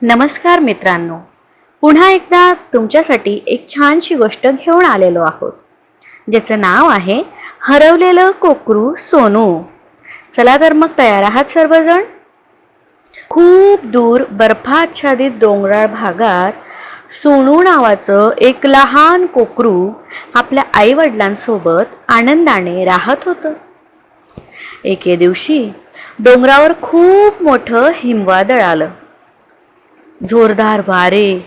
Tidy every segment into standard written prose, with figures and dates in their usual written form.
नमस्कार मित्रांनो, पुन्हा एकदा तुमच्यासाठी एक छानशी गोष्ट घेऊन आलेलो आहोत, ज्याचं नाव आहे हरवलेलं कोकरू सोनू. चला तर मग तयार आहात सर्वजण? खूप दूर बर्फाच्छादित डोंगराळ भागात सोनू नावाचं एक लहान कोकरू आपल्या आई वडिलांसोबत आनंदाने राहत होतं. एके दिवशी डोंगरावर खूप मोठं हिमवादळ आलं. जोरदार वारे,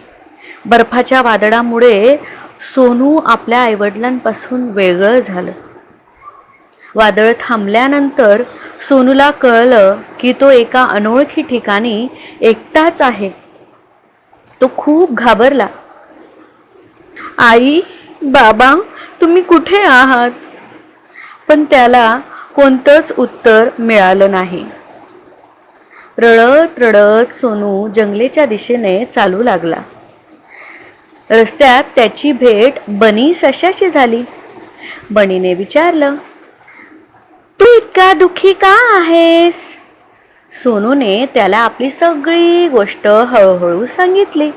बर्फाच्या वादळामुळे सोनू आपल्या आईवडिलांपासून वेगळं झालं. वादळ थांबल्यानंतर सोनूला कळलं की तो एका अनोळखी ठिकाणी एकटाच आहे. तो खूप घाबरला. आई, बाबा, तुम्ही कुठे आहात? पण त्याला कोणतंच उत्तर मिळालं नाही. रडत रडत सोनू जंगलेच्या दिशेने चालू लागला. रस्त्यात त्याची भेट बनी सशाशी झाली. बनीने विचारलं, तू इतका दुःखी का आहेस? सोनूने त्याला आपली सगळी गोष्ट हळूहळू सांगितली.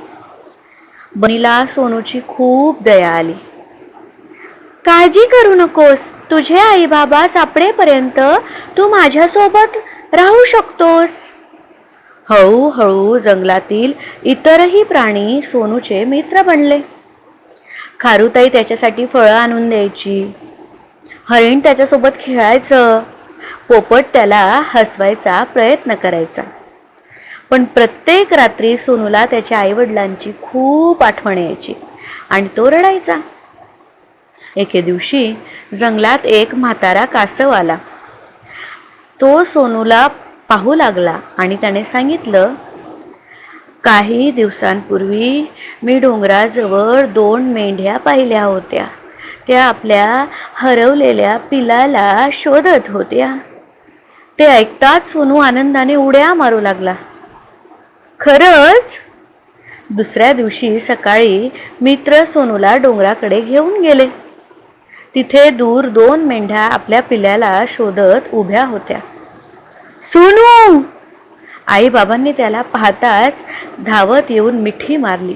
बनीला सोनूची खूप दया आली. काळजी करू नकोस, तुझे आई बाबा सापडेपर्यंत तू माझ्यासोबत राहू शकतोस. हळूहळू जंगलातील इतरही प्राणी सोनूचे मित्र बनले. खारुताई त्याच्यासाठी फळं आणून द्यायची. हरिण त्याच्यासोबत खेळायचं. पोपट त्याला हसवायचा प्रयत्न करायचा. पण प्रत्येक रात्री सोनूला त्याच्या आईवडिलांची खूप आठवण यायची आणि तो रडायचा. एके दिवशी जंगलात एक म्हातारा कासव आला. तो सोनूला पाहू लागला आणि त्याने सांगितलं, काही दिवसांपूर्वी मी डोंगराजवळ 2 मेंढ्या पाहिल्या होत्या. त्या आपल्या हरवलेल्या पिलाला शोधत होत्या. ते ऐकताच सोनू आनंदाने उड्या मारू लागला. खरंच? दुसऱ्या दिवशी सकाळी मित्र सोनूला डोंगराकडे घेऊन गेले. तिथे दूर 2 मेंढ्या आपल्या पिल्याला शोधत उभ्या होत्या. सोनू! आई बाबांनी त्याला पाहताच धावत येऊन मिठी मारली.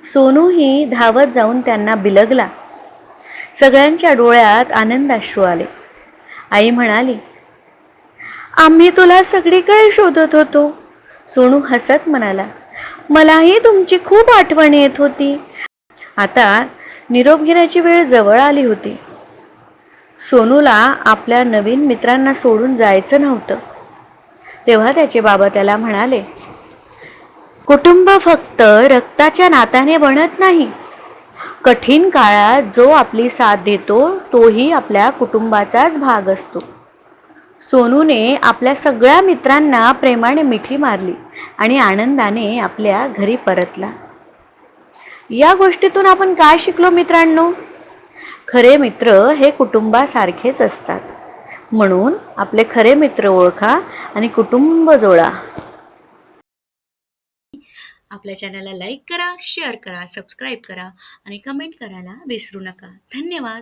सोनूही धावत जाऊन त्यांना बिलगला. सगळ्यांच्या डोळ्यात आनंदाश्रू आले. आई म्हणाली, आम्ही तुला सगळीकडे शोधत होतो. सोनू हसत म्हणाला, मलाही तुमची खूप आठवण येत होती. आता निरोप घेण्याची वेळ जवळ आली होती. सोनूला आपल्या नवीन मित्रांना सोडून जायचं नव्हतं. तेव्हा त्याचे बाबा त्याला म्हणाले, कुटुंब फक्त रक्ताच्या नात्याने बनत नाही. कठीण काळात जो आपली साथ देतो तोही आपल्या कुटुंबाचाच भाग असतो. सोनूने आपल्या सगळ्या मित्रांना प्रेमाने मिठी मारली आणि आनंदाने आपल्या घरी परतला. या गोष्टीतून आपण काय शिकलो मित्रांनो? खरे मित्र हे कुटुंबासारखेच असतात. म्हणून आपले खरे मित्र ओळखा आणि कुटुंब जोडा. आपल्या चॅनलला लाईक करा, शेअर करा, सबस्क्राईब करा आणि कमेंट करायला विसरू नका. धन्यवाद.